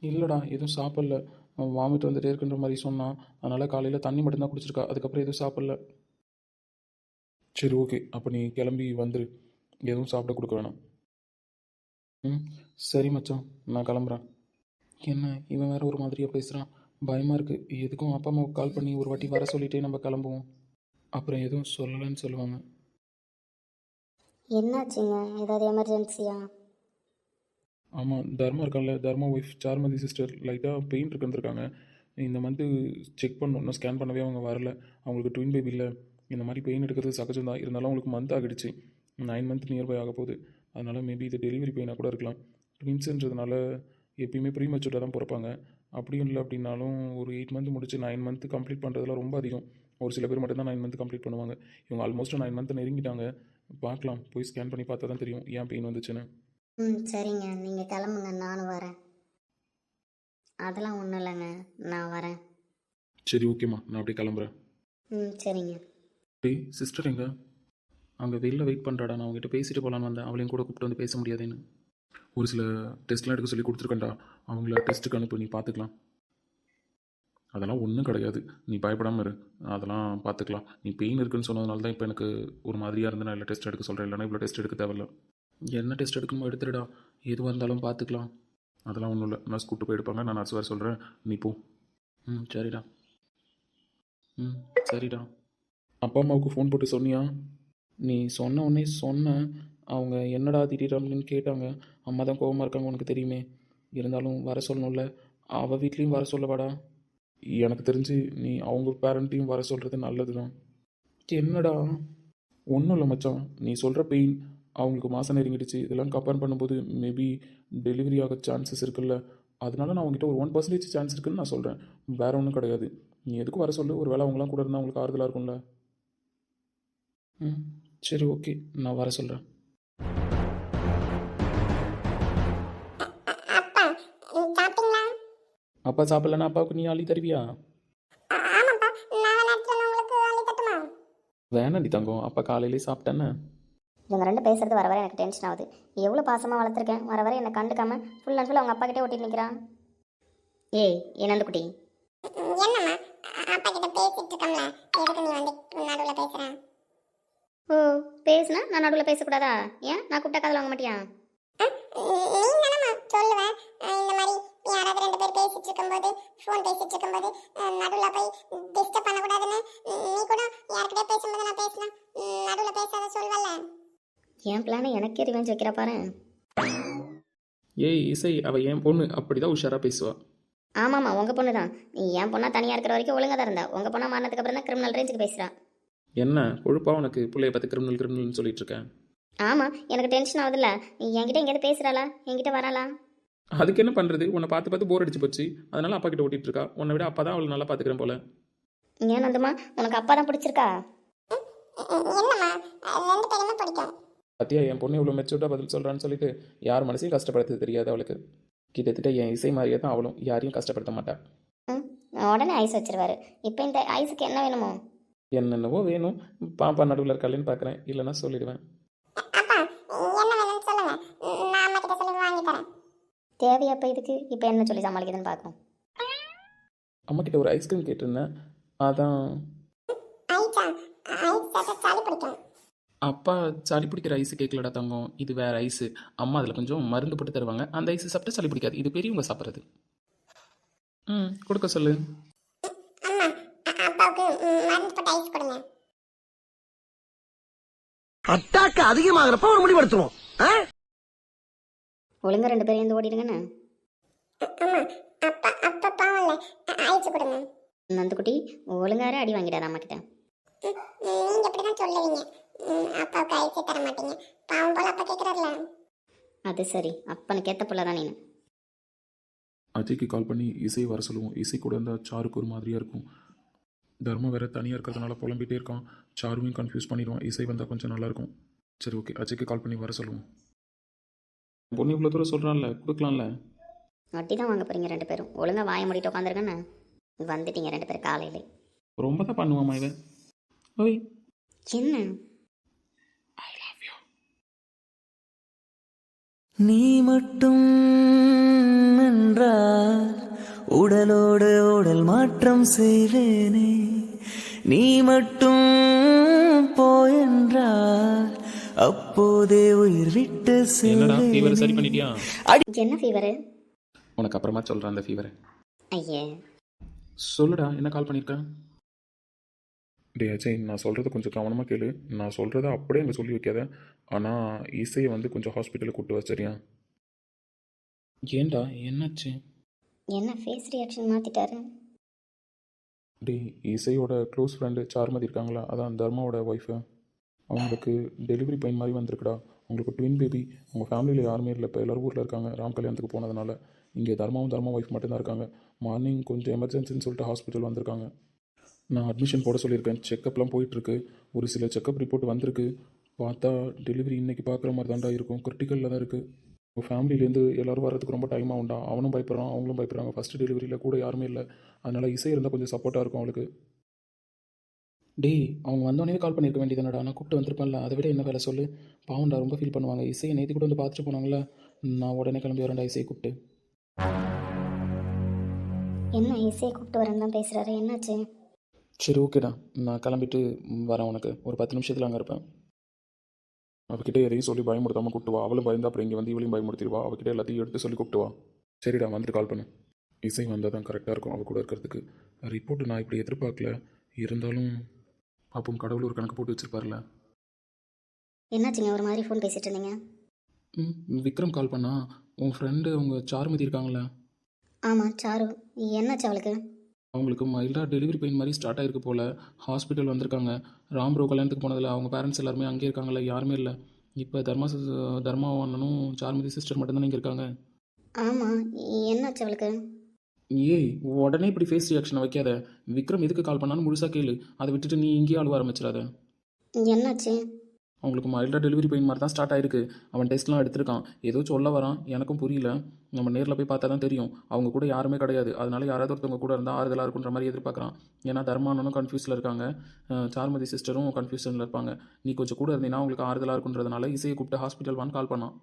இல்லைடா, எதுவும் சாப்பிடல. வாமிட் வந்துட்டே இருக்குன்ற மாதிரி சொன்னான். அதனால் காலையில் தண்ணி மட்டும்தான் குடிச்சிருக்கா. அதுக்கப்புறம் எதுவும் சாப்பிடல. சரி ஓகே, அப்போ நீ கிளம்பி வந்துரு. எதுவும் சாப்பிட கொடுக்க வேணாம். ம், சரி மச்சான், நான் கிளம்புறேன். என்ன இவன் வேற ஒரு மாதிரியாக பேசுகிறான்? பயமாக இருக்குது. எதுக்கும் அப்பா அம்மாவுக்கு கால் பண்ணி ஒரு வாட்டி வர சொல்லிட்டே நம்ம கிளம்புவோம். அப்புறம் எதுவும் சொல்லலைன்னு சொல்லுவாங்க. என்னாச்சுங்க? ஏதாவது எமர்ஜென்சியா? ஆமாம், தர்மா இருக்கான்ல, தர்மா ஒய்ஃப் சார்மதி சிஸ்டர் லைட்டாக பெயின் இருக்குன்றிருக்காங்க. இந்த மந்த்து செக் பண்ணணும், ஸ்கேன் பண்ணவே அவங்க வரல. அவங்களுக்கு ட்வின் பேபி இல்லை. இந்த மாதிரி பெயின் எடுக்கிறது சகஜம் தான். இருந்தாலும் அவங்களுக்கு மந்த் ஆகிடுச்சு. 9 மந்த் நியர்பை ஆக போகுது. அதனால் மேபி இது டெலிவரி பெயினாக கூட இருக்கலாம். ட்வின்ஸுன்றதுனால எப்பயுமே ப்ரீமெச்சூர்டாக தான் பிறப்பாங்க. அப்படியும் இல்லை அப்படின்னாலும் ஒரு 8 மந்த் முடிச்சு 9 மந்த் கம்ப்ளீட் பண்ணுறதுலாம் ரொம்ப அதிகம். ஒரு சில பேர் மட்டும்தான் 9 மந்த் கம்ப்ளீட் பண்ணுவாங்க. இவங்க ஆல்மோஸ்ட் 9 மந்த் நெருங்கிட்டாங்க. பார்க்கலாம், போய் ஸ்கேன் பண்ணி பார்த்தா தான் தெரியும் ஏன் பெயின் வந்துச்சுன்னு. சரிங்க, நீங்கள் கிளம்புங்க, நானும் வரேன். அதெல்லாம் ஒன்றும் இல்லைங்க, நான் வரேன். சரி ஓகேம்மா, நான் அப்படியே கிளம்புறேன். சரிங்க. டேய் சிஸ்டர் எங்க? அங்கே வெளில வெயிட் பண்ணுறாடா. நான் அவங்ககிட்ட பேசிட்டு போகலான்னு வந்தேன். அவளையும் கூட கூப்பிட்டு வந்து பேச முடியாதுன்னு. ஒரு சில டெஸ்ட்லாம் எடுக்க சொல்லி கொடுத்துருக்கேன்டா. அவங்கள டெஸ்ட்டுக்கு அனுப்பு, நீ பார்த்துக்கலாம். அதெல்லாம் ஒன்றும் கிடையாது, நீ பயப்படாமல் இரு. அதெல்லாம் பார்த்துக்கலாம். நீ பெயின் இருக்குன்னு சொன்னதுனால தான் இப்போ எனக்கு ஒரு மாதிரியாக இருந்து நான் இல்லை டெஸ்ட் எடுக்க சொல்கிறேன். இல்லைனா இவ்வளோ டெஸ்ட் எடுக்க தேவையில்ல. என்ன டெஸ்ட் எடுக்கணுமோ எடுத்துடுடா. எதுவாக இருந்தாலும் பார்த்துக்கலாம். அதெல்லாம் ஒன்றும் இல்லை, நர்ஸ் கூப்பிட்டு போய் எடுப்பாங்க. நான் நர்ஸ் வேறு சொல்கிறேன், நீ போ. சரிடா. சரிடா. அப்பா அம்மாவுக்கு ஃபோன் போட்டு சொன்னியா? நீ சொன்ன உடனே சொன்னேன். அவங்க என்னடா திடீர்னு கேட்டாங்க. அம்மா தான் கோவமாக இருக்காங்க, உனக்கு தெரியுமே. இருந்தாலும் வர சொல்லணும்ல. அவள் வீட்லேயும் வர சொல்லவாடா. எனக்கு தெரிஞ்சு நீ அவங்க பேரண்ட்டையும் வர சொல்கிறது நல்லது தான். என்னடா? ஒன்றும் இல்லை மச்சான், நீ சொல்கிற பெயின் அவங்களுக்கு மாதம் நெருங்கிடுச்சு. இதெல்லாம் கம்பேர் பண்ணும்போது மேபி டெலிவரி ஆக சான்சஸ் இருக்குல்ல. அதனால நான் அவங்ககிட்ட ஒரு 1% சான்ஸ் இருக்குதுன்னு நான் சொல்கிறேன். வேறு ஒன்றும் கிடையாது. நீ எதுக்கும் வர சொல்லு. ஒரு வேளை அவங்களாம் கூட இருந்தால் அவங்களுக்கு ஆறுதலாக இருக்கும்ல. சரி ஓகே, நான் வர சொல்கிறேன். அப்பா சாப்பிட்லன்னா அப்பாவுக்கு நீ அள்ளி தருவியா? வேணாண்டி தங்கம், அப்பா காலையிலே சாப்பிட்டேன்னு. இவங்க ரெண்டு பேசுறது வர வர எனக்கு டென்ஷன் ஆகுது. எவ்வளோ பாசமாக வளர்த்துருக்கேன், வர வர என்னை கண்டுக்காம ஃபுல் அண்ட் ஃபுல் அவங்க அப்பா கிட்டே ஒட்டிட்டு நிற்கிறான். ஏய் என்னந்து குட்டி, என்னம்மா அப்பா கிட்ட பேசிட்டு இருக்கோம்ல, எதுக்கு நீ வந்து நடுவில் பேசுற? ஓ பேசுனா நான் நடுவில் பேசக்கூடாதா? ஏன் நான் கூப்பிட்டா காதில் வாங்க மாட்டியா? நீ தானம்மா சொல்லுவேன் இந்த மாதிரி யாராவது ரெண்டு பேர் பேசிட்டு இருக்கும்போது, ஃபோன் பேசிட்டு இருக்கும்போது நடுவில் போய் டிஸ்டர்ப் பண்ணக்கூடாதுன்னு. நீ கூட யார்கிட்டயே பேசும்போது நான் பேசினா நடுவில் பேசாத சொல்வல்ல. என் பிளானை எனக்கே ரிவெஞ்ச் வைக்கிற பாரு. ஏய் இசை, அவள் என் பொண்ணு, அப்படி தான் உஷாராக பேசுவாள். ஆமாம்மா, உங்கள் பொண்ணு தான். நீ என் பொண்ணா தனியாக இருக்கிற வரைக்கும் ஒழுங்காக தான் இருந்தா. உங்கள் பொண்ணா மாறினதுக்கு அப்புறம் தான் கிரிமினல் ரேஞ்சுக்கு பேசுகிறான். என்ன கொழுப்பா உனக்கு? பிள்ளைய பார்த்து கிரிமினல்னு சொல்லிட்டு இருக்கேன். ஆமாம், எனக்கு டென்ஷன் ஆகுதுல்ல. நீ என்கிட்ட எங்கேயாவது பேசுகிறாளா, என்கிட்ட வராளா? அதுக்கு என்ன பண்ணுறது? உன்னை பார்த்து பார்த்து போர் அடிச்சு போச்சு. அதனால அப்பா கிட்ட ஓட்டிட்டு இருக்கா. உன்னை விட அப்பா தான் அவளை நல்லா பார்த்துக்கிறேன் போல. ஏன் நந்தம்மா, உனக்கு அப்பா தான் பிடிச்சிருக்கா? என்னம்மா ரெண்டு பேருமே பிடிக்கும். பத்தியா, என் பொண்ணு இவ்வளோ மெச்சூர்டாக பதில் சொல்கிறான்னு சொல்லிட்டு யார் மனசையும் கஷ்டப்படுறது தெரியாது அவளுக்கு. கிட்டத்தட்ட என் இசை மாதிரியே தான் அவளும், யாரையும் கஷ்டப்படுத்த மாட்டாள். உடனே ஐஸ் வச்சிருவாரு. இப்போ இந்த ஐஸுக்கு என்ன வேணுமோ? என்னென்னவோ வேணும். பாப்பா நடுவில் இருக்காளேன்னு பார்க்குறேன். இல்லைன்னா சொல்லிடுவேன். அப்பா என்ன வேணும்னு சொல்லுங்க, நான் அம்மா கிட்ட சொல்லி வாங்கி தரேன். தேவையப்போ இதுக்கு இப்போ என்ன சொல்லி சமாளிக்குதுன்னு பார்க்கணும். அம்மா கிட்ட ஒரு ஐஸ்கிரீம் கேட்டிருந்தேன், அதான். ஐஸா? ஐஸ் சாப்பிட்டா சளி பிடிக்கும். அப்பா சளி பிடிக்கிற ஐஸு கேட்கலடா தங்கம், இது வேறு ஐஸு. அம்மா அதில் கொஞ்சம் மருந்து போட்டு தருவாங்க, அந்த ஐஸு சாப்பிட்டா சளி பிடிக்காது, இது பெரியவங்க சாப்பிட்றது. கொடுக்க சொல்லு. அம்மா அப்பாவுக்கு மருந்து போட்டு ஐஸ் கொடுங்க. அட்டாக்கு அதிகமாகிறப்ப ஒரு முடிவெடுத்துருவோம். ஒழுங்கா 2 பேரும் எழுந்து ஓடிடுங்கண்ணே. அம்மா அப்பா அப்பா பாவம்ல ஐஸ் கொடுங்க. நந்துக்குட்டி ஒழுங்கார அடி வாங்கிடாத அம்மா கிட்ட. நீங்க அப்படிதான் சொல்லுவீங்க. அப்பாவுக்கு ஐஸே தர மாட்டீங்க. பாவம் போல அப்பா கேட்கறாருல. அது சரி, அப்பனுக்கு ஏத்த புள்ள தான் நீனு. அஜய்க்கு கால் பண்ணி இசை வர சொல்லுவோம். இசை கூட இருந்தால் சாருக்கு ஒரு மாதிரியாக இருக்கும். தர்மா வேற தனியாக இருக்கிறதுனால புலம்பிகிட்டே இருக்கான். சாருவையும் கன்ஃபியூஸ் பண்ணிடுவான். இசை வந்தால் கொஞ்சம் நல்லாயிருக்கும். சரி ஓகே, அஜய்க்கு கால் பண்ணி வர சொல்லுவோம். பொண்ணு இவ்வளோ தூரம் சொல்கிறான்ல, கொடுக்கலாம்ல. வட்டி தான் வாங்க போறீங்க 2 பேரும். ஒழுங்கா வாய மூடிட்டு உட்காந்துருக்கண்ணே. வந்துட்டீங்க 2 பேரும் காலையில. ரொம்ப தான் பண்ணுவாம்மா இவன். ஓய், என்ன நீ மட்டும் என்றால் உடலோடு உடல் மாற்றம் செய்வேனே. நீ மட்டும் போயென்றால் அப்போதே உயிர் விட்டு என்னடா ஃபீவர் சரி செல்வேனே. பண்ணிட்டியா? என்ன ஃபீவரு? உனக்கு அப்புறமா சொல்கிறேன் அந்த ஃபீவரை. ஐயே, சொல்லுடா, என்ன கால் பண்ணியிருக்கேன்? டே அஜய், நான் சொல்கிறத கொஞ்சம் கவனமாக கேளு. நான் சொல்கிறத அப்படியே அங்கே சொல்லி வைக்காத. ஆனால் இசையை வந்து கொஞ்சம் ஹாஸ்பிட்டலுக்கு கூப்பிட்டு வா, சரியா? ஏன்டா, என்னாச்சு? என்ன ஃபேஸ் ரியாக்ஷன் மாத்திட்டாரு? டே, இசையோட க்ளோஸ் ஃப்ரெண்டு சார்மதி இருக்காங்களா, அதான் தர்மாவோட ஒய்ஃபு. அவங்களுக்கு டெலிவரி பெயின் மாதிரி வந்திருக்குடா. அவங்களுக்கு ட்வின் பேபி. அவங்க ஃபேமிலியில் யாருமே இல்லை. இப்போ எல்லோரும் ஊரில் இருக்காங்க, ராம் கல்யாணத்துக்கு போனதுனால. இங்கே தர்மா ஒய்ஃப் மட்டும்தான் இருக்காங்க. மார்னிங் கொஞ்சம் எமர்ஜென்சின்னு சொல்லிட்டு ஹாஸ்பிட்டல் வந்திருக்காங்க. நான் அட்மிஷன் போட சொல்லியிருக்கேன். செக்கப்லாம் போயிட்டுருக்கு. ஒரு சில செக்கப் ரிப்போர்ட் வந்திருக்கு. பார்த்தா டெலிவரி இன்றைக்கி பார்க்குற மாதிரி தான்டா இருக்கும். கிரிட்டிக்கலில் தான் இருக்குது. உங்கள் ஃபேமிலியிலேருந்து எல்லோரும் வரதுக்கு ரொம்ப டைம் ஆகும்டா. அவனும் பயப்படுறான், அவங்களும் பயப்படுறாங்க. ஃபஸ்ட்டு டெலிவரியில் கூட யாருமே இல்லை. அதனால் இசை இருந்தால் கொஞ்சம் சப்போர்ட்டாக இருக்கும் அவளுக்கு. டேய், அவங்க வந்தோடனே கால் பண்ணியிருக்க வேண்டியதானடா, நான் கூப்பிட்டு வந்திருப்பேன்ல. அதை விட என்ன வேலை சொல்லு. பாவம்டா, ரொம்ப ஃபீல் பண்ணுவாங்க. இசையை நேற்று கூட வந்து பார்த்துட்டு போனாங்களே. நான் உடனே கிளம்பி வரேன்டா இசையை கூப்பிட்டு. என்ன இசையை கூப்பிட்டு வரேன்னு தான் பேசுறாரு, என்னாச்சு? சரி ஓகேடா, நான் கிளம்பிட்டு வரேன். உனக்கு ஒரு 10 நிமிஷத்தில் அங்கே இருப்பேன். அவகிட்ட எதையும் சொல்லி பயமுடுத்தாமல் கூப்பிட்டு வா. அவளும் பயந்தா அப்புறம் இங்கே வந்து இவளையும் பயமுடுத்திடுவா. அவகிட்ட எல்லாத்தையும் எடுத்து சொல்லி கூப்பிட்டு வா. சரிடா, வந்துட்டு கால் பண்ணு. இசை வந்தால் தான் கரெக்டாக இருக்கும் அவள் கூட இருக்கிறதுக்கு. ரிப்போர்ட்டு நான் இப்படி எதிர்பார்க்கல. இருந்தாலும் பாப்போம், கடவுள் ஒரு கணக்கு போட்டு வச்சுருப்பார்ல. என்னாச்சுங்க, ஒரு மாதிரி ஃபோன் பேசிட்டு இருந்தீங்க? விக்ரம் கால் பண்ணா. உன் ஃப்ரெண்டு அவங்க சாருமதி இருக்காங்களே, ஆமாம் சாரு, என்னாச்சு அவளுக்கு? அவங்களுக்கு மைல்டாக டெலிவரி பெயின் மாதிரி ஸ்டார்ட் ஆகிருக்கு போல். ஹாஸ்பிட்டல் வந்திருக்காங்க. ராம் ப்ரோ கல்யாணத்துக்கு போனதில் அவங்க பேரண்ட்ஸ் எல்லாருமே அங்கேயே இருக்காங்களே, யாருமே இல்லை. இப்போ தர்மா அண்ணனும் சாருமதி சிஸ்டர் மட்டும்தான் இங்கே இருக்காங்க. ஆமாம், என்னாச்சு அவளுக்கு? ஏய், உடனே இப்படி ஃபேஸ் ரியாக்ஷனை வைக்காத. விக்ரம் எதுக்கு கால் பண்ணான்னு முழுசாக கேளு. அதை விட்டுட்டு நீ இங்கேயே அழுவ ஆரம்பிச்சிடாத. என்னாச்சு? அவங்களுக்கு மைல்டாக டெலிவரி பெயின் மாதிரி தான் ஸ்டார்ட் ஆகிருக்கு. அவன் டெஸ்ட்லாம் எடுத்திருக்கான். ஏதோ சொல்ல வரான், எனக்கும் புரியல. நம்ம நேரில் போய் பார்த்தா தான் தெரியும். அவங்க கூட யாருமே கிடையாது. அதனால யாராவது ஒருத்தவங்க கூட இருந்தால் ஆறுதலாக இருக்குன்ற மாதிரி எதிர்பார்க்குறான். ஏன்னா தர்மானனும் கன்ஃபியூஸில் இருக்காங்க, சாருமதி சிஸ்டரும் கன்ஃபியூஷனில் இருப்பாங்க. நீ கொஞ்சம் கூட இருந்தீங்கன்னா அவங்களுக்கு ஆறுதலாக இருக்குன்றதுனால இசையை கூப்பிட்டு ஹாஸ்பிட்டல் வான்னு கால் பண்ணான்.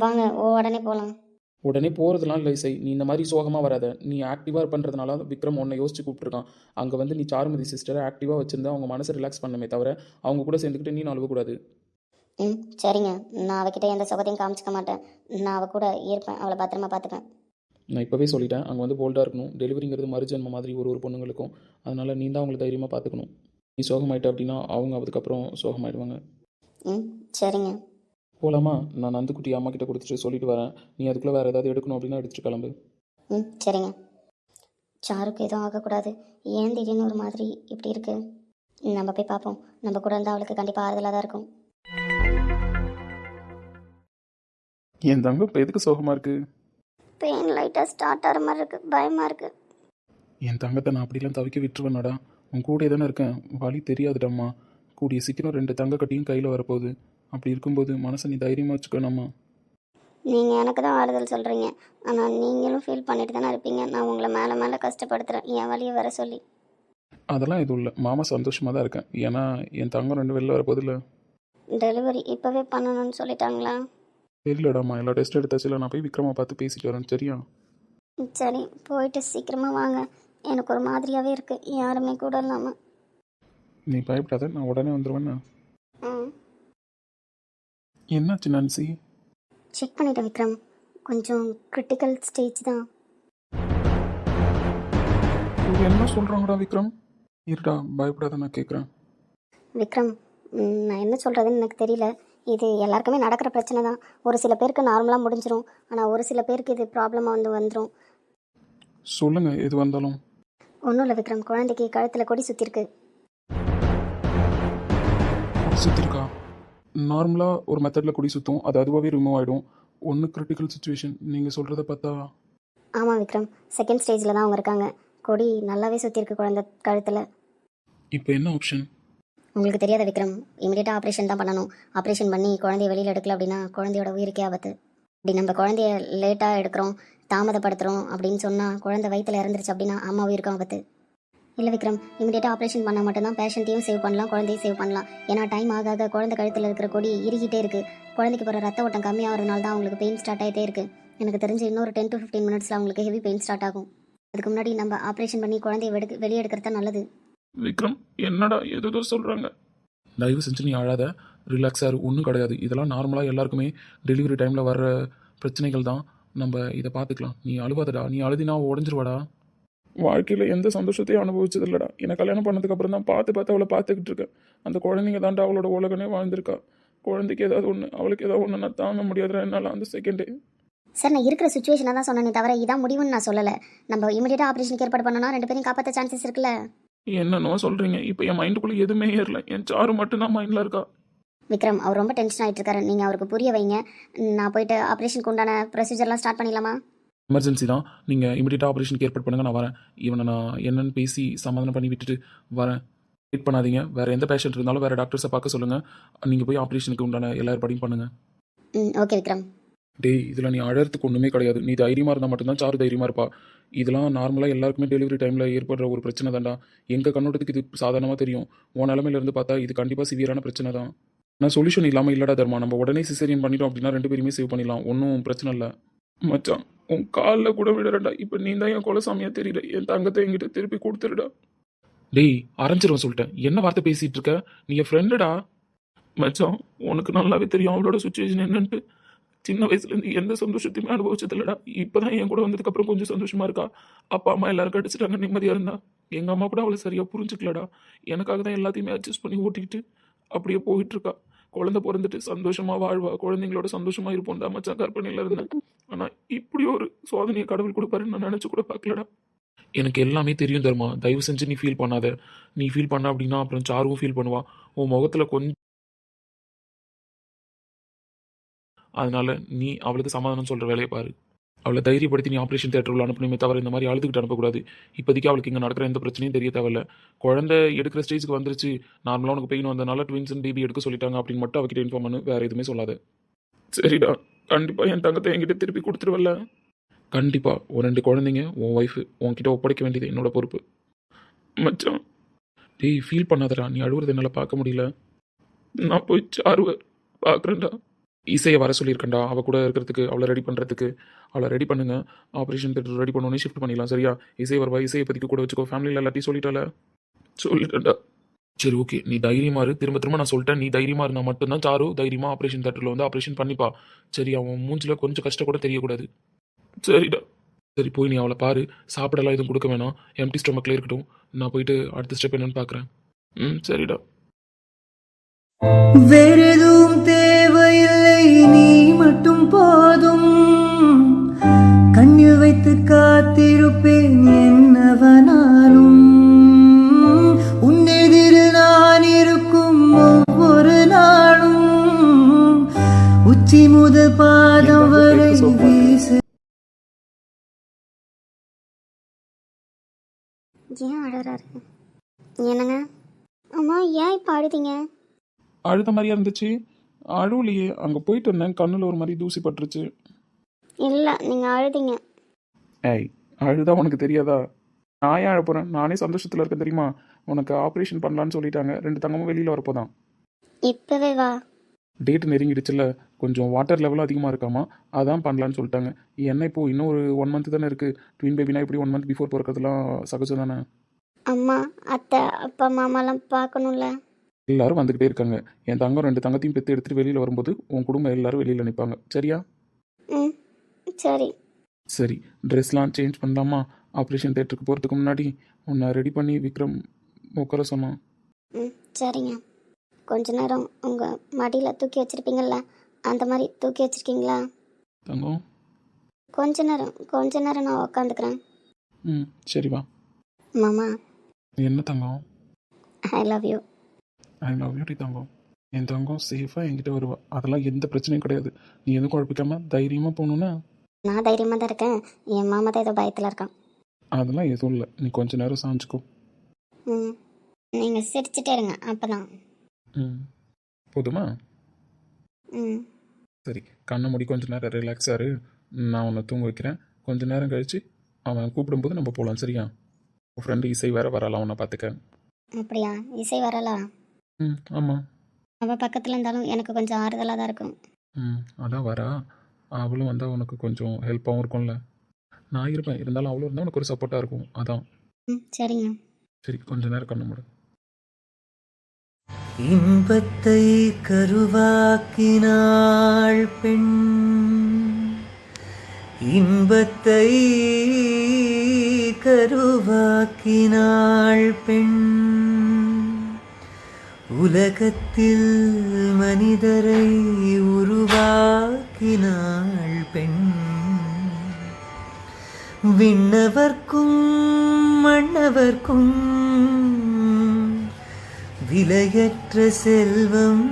வாங்க, உடனே போகலாம். உடனே போகிறதுலாம் இல்லை இசை, நீ இந்த மாதிரி சோகமாக வராத. நீ ஆக்டிவாக பண்ணுறதுனால விக்ரம் உன்னை யோசிச்சு கூப்பிட்டுருக்கான். அங்கே வந்து நீ சாருமதி சிஸ்டரை ஆக்டிவாக வச்சுருந்தா அவங்க மனசை ரிலாக்ஸ் பண்ணமே தவிர அவங்க கூட சேர்ந்துக்கிட்டு நீ அழுவக்கூடாது. சரிங்க, நான் அவகிட்ட எந்த சுகத்தையும் காமிச்சிக்க மாட்டேன். நான் அவள் கூட இருப்பேன், அவளை பத்திரமா பார்த்துப்பேன். நான் இப்போவே சொல்லிட்டேன், அங்கே வந்து போல்டாக இருக்கணும். டெலிவரிங்கிறது மறுஜன்ம மாதிரி ஒரு பொண்ணுங்களுக்கும். அதனால் நீ தான் அவங்களை தைரியமாக பார்த்துக்கணும். நீ சோகமாயிட்ட அப்படின்னா அவங்க அதுக்கப்புறம் சோகமாயிடுவாங்க. சரிங்க. போகலாமா? நான் நந்துக்குட்டி அம்மா கிட்ட கொடுத்துட்டு சொல்லிட்டு வரேன். நீ அதுக்குள்ளே வேறு ஏதாவது எடுக்கணும் அப்படின்னா எடுத்துகிட்டு கிளம்பு. சரிங்க. சாருக்கு எதுவும் ஆகக்கூடாது. ஏன் திடீர்னு ஒரு மாதிரி இப்படி இருக்கு? நம்ம போய் பார்ப்போம். நம்ம கூட இருந்தால் அவளுக்கு கண்டிப்பாக ஆறுதலாக தான் இருக்கும். என் தங்கம் இப்போ எதுக்கு சோகமாக இருக்குது? பெயின் லைட்டாக ஸ்டார்ட் ஆகிற மாதிரி இருக்குது, பயமாக இருக்குது. என் தங்கத்தை நான் அப்படிலாம் தவிக்க விட்டுருவேனாடா. உன் கூட தானே இருக்கேன், வழி தெரியாதுடாம்மா. கூடிய சீக்கிரம் 2 தங்க கட்டியும் கையில் வரப்போகுது. அப்படி இருக்கும்போது மனசை நீ தைரியமாக வச்சுக்கணும்மா. நீங்கள் எனக்கு தான் ஆறுதல் சொல்கிறீங்க, ஆனால் நீங்களும் ஃபீல் பண்ணிட்டு தானே இருப்பீங்க. நான் உங்களை மேலே மேலே கஷ்டப்படுத்துகிறேன் என் வழியை வர சொல்லி. அதெல்லாம் எதுவும் இல்லை, மாமா சந்தோஷமாக தான் இருக்கேன். ஏன்னா என் தங்கம் 2 வெளில வரப்போதில்லை. டெலிவரி இப்போவே பண்ணணும்னு சொல்லிட்டாங்களா? தெரியலடாம்மா, எல்லா டெஸ்ட் எடுத்தாச்சு. நான் போய் விக்ரமா பார்த்து பேசிட்டு வரேன், சரியா? சரி, போயிட்டு சீக்கிரமாக வாங்க. எனக்கு ஒரு மாதிரியாகவே இருக்குது, யாருமே கூட இல்லாமல். நீ பயப்படாத, நான் உடனே வந்துடுவேண்ணா. என்னாச்சு நான்சி? செக் பண்ணிட்டேன் விக்ரம், கொஞ்சம் கிரிட்டிக்கல் ஸ்டேஜ் தான். இவங்க என்ன சொல்கிறாங்கடா விக்ரம்? இருடா, பயப்படாத, நான் கேட்குறேன். விக்ரம், நான் என்ன சொல்கிறதுன்னு எனக்கு தெரியல. இது எல்லாருக்குமே நடக்கிற பிரச்சனை தான். ஒரு சில பேருக்கு நார்மலாக முடிஞ்சிரும், ஆனால் ஒரு சில பேருக்கு இது ப்ராப்ளமாக வந்துடும். சொல்லுங்கள் எது வந்தாலும். ஒன்றும் இல்லை விக்ரம், குழந்தைக்கு கழுத்தில் கொடி சுற்றிருக்கு. கொடி சுற்றிருக்கா? நார்மலாக ஒரு மெத்தடில் கொடி சுற்றும், அது அதுவாகவே ரிமூவ் ஆகிடும். ஒன்று கிரிட்டிக்கல் சுச்சுவேஷன், நீங்கள் சொல்கிறத பார்த்தா. ஆமாம் விக்ரம், செகண்ட் ஸ்டேஜில் தான் அவங்க இருக்காங்க. கொடி நல்லாவே சுற்றிருக்கு குழந்தை கழுத்தில். இப்போ என்ன ஆப்ஷன்? உங்களுக்கு தெரியாத விக்ரம், இமீடியட்டாக ஆப்ரேஷன் தான் பண்ணணும். ஆப்ரேஷன் பண்ணி குழந்தைய வெளியில் எடுக்கல அப்படின்னா குழந்தையோட உயிருக்கே ஆபத்து. இப்படி நம்ம குழந்தைய லேட்டாக எடுக்கிறோம், தாமதப்படுத்துகிறோம் அப்படின்னு சொன்னால் குழந்தை வயிற்றில் இறந்துருச்சு அப்படின்னா அம்மா உயிருக்கும் ஆபத்து. இல்லை விக்ரம், இமீடியட்டாக ஆப்ரேஷன் பண்ணால் மட்டும்தான் பேஷண்ட்டையும் சேவ் பண்ணலாம், குழந்தையும் சேவ் பண்ணலாம். ஏன்னா டைம் ஆக ஆக குழந்தை கழுத்தில் இருக்கிற கொடி இறுகிட்டே இருக்குது. குழந்தைக்கு போகிற ரத்த ஓட்டம் கம்மியாகிறதுனால தான் அவங்களுக்கு பெயின் ஸ்டார்ட் ஆகிட்டே இருக்குது. எனக்கு தெரிஞ்சு இன்னொரு 10 to 15 மினிட்ஸில் அவங்களுக்கு ஹெவி பெயின் ஸ்டார்ட் ஆகும். அதுக்கு முன்னாடி நம்ம ஆப்ரேஷன் பண்ணி குழந்தைய வெளியே எடுக்கிறது தான் நல்லது. விக்ரம், என்னடா ஏதோ சொல்கிறாங்க. தயவு செஞ்சு நீ அழாத, ரிலாக்ஸாக இரு, ஒன்றும் கிடையாது. இதெல்லாம் நார்மலாக எல்லாருக்குமே டெலிவரி டைமில் வர்ற பிரச்சனைகள் தான். நம்ம இதை பார்த்துக்கலாம். நீ அழுவாதடா, நீ அழுதினா உடஞ்சிருவாடா. வாழ்க்கையில் எந்த சந்தோஷத்தையும் அனுபவிச்சது இல்லைடா. எனக்கு கல்யாணம் பண்ணதுக்கப்புறம் தான் பார்த்து அவளை பார்த்துக்கிட்டு இருக்கேன். அந்த குழந்தைங்க தாண்டா அவளோட உலகனே வாழ்ந்திருக்கா. குழந்தைக்கு ஏதாவது ஒன்று, அவளுக்கு ஏதாவது ஒன்றுனா தாங்க முடியாதுடா என்னால் அந்த செகண்டே. சார், நான் இருக்கிற சுச்சுவேஷனை தான் சொன்னேனே தவிர இதான் முடிவுன்னு நான் சொல்லலை. நம்ம இமீடியட்டாக ஆப்ரேஷனுக்கு ஏற்பாடு பண்ணோம்னா 2 பேரையும் காப்பாற்ற சான்சஸ் இருக்குல்ல. என்னன்னோ சொல்கிறீங்க. இப்போ என் மைண்டுக்குள்ளே எதுவுமே ஏறல. என் சாரு மட்டும்தான் மைண்டில் இருக்கா. விக்ரம், அவர் ரொம்ப டென்ஷன் ஆகிட்டு இருக்காரு. நீங்கள் அவருக்கு புரிய வைங்க. நான் போயிட்டு ஆப்ரேஷனுக்கு உண்டான ப்ரொசீஜர்லாம் ஸ்டார்ட் பண்ணிடலாமா? எமர்ஜென்சி தான், நீங்கள் இமீடியட்டாக ஆப்ரேஷனுக்கு ஏற்பாடு பண்ணுங்கள், நான் வரேன். இவனை நான் என்னென்னு பேசி சமாதானம் பண்ணி விட்டுட்டு வரேன். வெயிட் பண்ணாதீங்க. வேறு எந்த பேஷண்ட் இருந்தாலும் வேறு டாக்டர்ஸை பார்க்க சொல்லுங்கள். நீங்கள் போய் ஆப்ரேஷனுக்கு உண்டான எல்லா ஏற்பாடையும் பண்ணுங்கள். ஓகே விக்ரம். டேய், இதில் நீ அழறதுக்கு ஒன்றுமே கிடையாது. நீ தைரியமாக இருந்தால் மட்டும்தான் சாரு தைரியமாக இருப்பா. இதெல்லாம் நார்மலாக எல்லாருக்குமே டெலிவரி டைமில் ஏற்படுற ஒரு பிரச்சனை தான்டா. எங்கள் கண்ணோட்டத்துக்கு இது சாதாரணமாக தெரியும். உன் நிலமையிலேருந்து பார்த்தா இது கண்டிப்பாக சிவியரான பிரச்சனை தான். நான் சொல்யூஷன் இல்லாமல் இல்லடா தர்மா. நம்ம உடனே சிசேரியன் பண்ணிட்டோம் அப்படின்னா 2 பேருமே சேவ் பண்ணிடலாம். ஒன்றும் பிரச்சனை இல்லை. மச்சான், உன் காலில் கூட விடுறடா. இப்போ நீ தான் என் கொலசாமியாக தெரியல. என் தங்கத்தை என்கிட்ட திருப்பி கொடுத்துருடா. டேய், அரைஞ்சிருவன் சொல்லிட்டேன். என்ன வார்த்தை பேசிகிட்டு இருக்க? நீ என் ஃப்ரெண்டுடா. மச்சான், உனக்கு நல்லாவே தெரியும் அவளோட சுச்சுவேஷன் என்னன்ட்டு. சின்ன வயசுலேருந்து எந்த சந்தோஷத்தையுமே அனுபவிச்சது இல்லைடா. இப்போ தான் என் கூட வந்ததுக்கப்புறம் கொஞ்சம் சந்தோஷமாக இருக்கா. அப்பா அம்மா எல்லாரும் கடிச்சிட்டாங்க, நிம்மதியாக இருந்தா. எங்கள் அம்மா கூட அவளை சரியாக புரிஞ்சுக்கலடா. எனக்காக தான் எல்லாத்தையுமே அட்ஜஸ்ட் பண்ணி ஓட்டிக்கிட்டு அப்படியே போயிட்டுருக்கா. குழந்தை பிறந்துட்டு சந்தோஷமாக வாழ்வா, குழந்தைங்களோட சந்தோஷமாக இருப்போம் தான் மச்சான் கற்பனையில் இருந்தேன். ஆனால் இப்படி ஒரு சோதனையை கடவுள் கொடுப்பாருன்னு நான் நினச்சி கூட பார்க்கலடா. எனக்கு எல்லாமே தெரியும் தர்மா. தயவு செஞ்சு நீ ஃபீல் பண்ணாத. நீ ஃபீல் பண்ண அப்படின்னா அப்புறம் சாருவும் ஃபீல் பண்ணுவா. உன் முகத்தில் கொஞ்சம், அதனால நீ அவளுக்கு சமாதானம் சொல்கிற வேலையை பாரு. அவளை தைரியப்படுத்தி நீ ஆப்ரேஷன் தியேட்டரில் அனுப்பணுமே தவிர இந்த மாதிரி அழுதுகிட்டு அனுப்பக்கூடாது. இப்போதைக்கு அவளுக்கு இங்கே நடக்கிற எந்த பிரச்சனையும் தெரிய தேவையில்ல. குழந்தை எடுக்கிற ஸ்டேஜுக்கு வந்துருச்சு, நார்மலாக உனக்கு பெயின் வந்ததுனால ட்வின்ஸ் அண்ட் பேபி எடுக்க சொல்லிட்டாங்க அப்படின்னு மட்டும் அவகிட்ட இன்ஃபார்ம் பண்ணு. வேறு எதுவுமே சொல்லாது. சரிடா, கண்டிப்பாக என் தங்கத்தை என்கிட்ட திருப்பி கொடுத்துருவல்ல? கண்டிப்பாக. ஒரு 2 குழந்தைங்க, உன் ஒய்ஃபு, உன்கிட்ட ஒப்படைக்க வேண்டியது என்னோட பொறுப்பு. மச்சான், டேய் ஃபீல் பண்ணாதடா. நீ அழுவுறது என்னால் பார்க்க முடியல. நான் போய் சாருவை பார்க்குறேன்டா. இசையை வர சொல்லியிருக்கேன்டா அவள் கூட இருக்கிறதுக்கு, அவளை ரெடி பண்ணுறதுக்கு. அவளை ரெடி பண்ணுங்க. ஆப்ரேஷன் தியேட்டர் ரெடி பண்ணோன்னே ஷிஃப்ட் பண்ணிடலாம். சரியா? இசை வருவா, இசையை பற்றிக்கு கூட வச்சுக்கோ. ஃபேமிலியில் எல்லாத்தையும் சொல்லிட்டேன்டா. சரி, ஓகே. நீ தைரியமாக இரு. திரும்ப நான் சொல்லிட்டேன், நீ தைரியமாக இருந்தால் மட்டும்தான் சாரு தைரியமாக ஆப்ரேஷன் தியேட்டரில் வந்து ஆப்ரேஷன் பண்ணிப்பா. சரி? அவன் மூஞ்சில் கொஞ்சம் கஷ்டம் கூட தெரியக்கூடாது. சரிடா. சரி, போய் நீ அவளை பாரு. சாப்பிடலாம் எதுவும் கொடுக்க வேணாம். எம்டி ஸ்டொமக்கில் இருக்கட்டும். நான் போயிட்டு அடுத்த ஸ்டெப் என்னன்னு பார்க்குறேன். சரிடா. வேறெதுவும் தேவையில்லை, நீ மட்டும் போதும். கண்ணில் வைத்து காத்திருப்பேன் என்னவனாலும். உன்னெதிரில் நான் இருக்கும் ஒவ்வொரு நாளும். உச்சி முதல் பாதம் வரை வீசு. ஏன் அழறாரு? என்னங்க அம்மா, ஏன் இப்போ அழுதிங்க? அழுத மாதிரியா இருந்துச்சு. அழுவலையே. அங்கே போயிட்டு வந்தேன், கண்ணில் ஒரு மாதிரி தூசி பட்டுருச்சு. இல்லை, நீங்கள் அழுதிங்க. ஏய், அழுதா உனக்கு தெரியாதா? நான் ஏன் அழ போகிறேன்? நானே சந்தோஷத்தில் இருக்கேன் தெரியுமா? உனக்கு ஆப்ரேஷன் பண்ணலான்னு சொல்லிட்டாங்க. 2 தங்கமும் வெளியில் வரப்போதான். இப்போவே வா. டேட்டு நெருங்கிடுச்சுல, கொஞ்சம் வாட்டர் லெவலும் அதிகமாக இருக்காமா, அதான் பண்ணலான்னு சொல்லிட்டாங்க. என்ன இப்போது இன்னும் ஒரு 1 மந்த் தானே இருக்குது. ட்வின் பேபினா இப்படி 1 மந்த் பிஃபோர் பிறக்கிறதுலாம் சகஜம் தானே. அம்மா, அத்தை, அப்பா, மாமாலாம் பார்க்கணும்ல. எல்லாரும் வந்துக்கிட்டே இருக்காங்க. என் தங்கம் 2 தங்கத்தையும் பெற்று எடுத்துகிட்டு வெளியில் வரும்போது உன் குடும்பம் எல்லாரும் வெளியில் நிற்பாங்க. சரியா? ம் சரி. சரி, ட்ரெஸ்லாம் சேஞ்ச் பண்ணலாமா? ஆப்ரேஷன் தேட்டருக்கு போகிறதுக்கு முன்னாடி உன்னை ரெடி பண்ணி விக்ரம் உட்கார சொன்னான். ம் சரிங்க. கொஞ்ச நேரம் உங்கள் மடியில் தூக்கி வச்சுருப்பீங்கள, அந்த மாதிரி தூக்கி வச்சுருக்கீங்களா? தங்கம். கொஞ்ச நேரம் நான் உட்காந்துக்கிறேன். ம் சரி வா. மாமா, என்ன தங்கம்? I love you. I love you டி தங்கம். என் தங்கம் சேஃபாக என்கிட்ட வருவா. அதெல்லாம் எந்த பிரச்சனையும் கிடையாது. நீ எதுவும் குழப்பிக்காம தைரியமாக போகணுன்னா. நான் தைரியமாக தான் இருக்கேன். என் மாமா தான் ஏதோ பயத்தில் இருக்கான். அதெல்லாம் எதுவும் இல்லை. நீ கொஞ்ச நேரம் சாஞ்சுக்கோ. ம் நீங்கள் சிரிச்சிட்டே இருங்க அப்போ தான். ம் போதுமா? ம் சரி, கண்ணை மூடி கொஞ்ச நேரம் ரிலாக்ஸாக இரு. நான் உன்னை தூங்க வைக்கிறேன். கொஞ்ச நேரம் கழித்து அவன் கூப்பிடும்போது நம்ம போகலாம். சரியா? உன் ஃப்ரெண்டு இசை வேறு வரலாம், உன்னை பார்த்துக்க. அப்படியா? இசை வரலா? ம் ஆமாம். அவள் பக்கத்தில் இருந்தாலும் எனக்கு கொஞ்சம் ஆறுதலாக தான் இருக்கும். ம் அதான் வரா. அவளும் வந்தால் உனக்கு கொஞ்சம் ஹெல்ப்பாகவும் இருக்கும்ல. நான் இருப்பேன், இருந்தாலும் அவளும் இருந்தால் உனக்கு ஒரு சப்போர்ட்டாக இருக்கும். அதான். ம் சரிங்க. சரி, கொஞ்ச நேரம் கண்ணு மூடு. இன்பத்தை கருவாக்கினாள் பெண், இன்பத்தை கருவாக்கினாள் பெண், உலகத்தில் மனிதரை உருவாக்கினாள் பெண், விண்ணவர்க்கும் மன்னவர்க்கும் விலையற்ற செல்வம்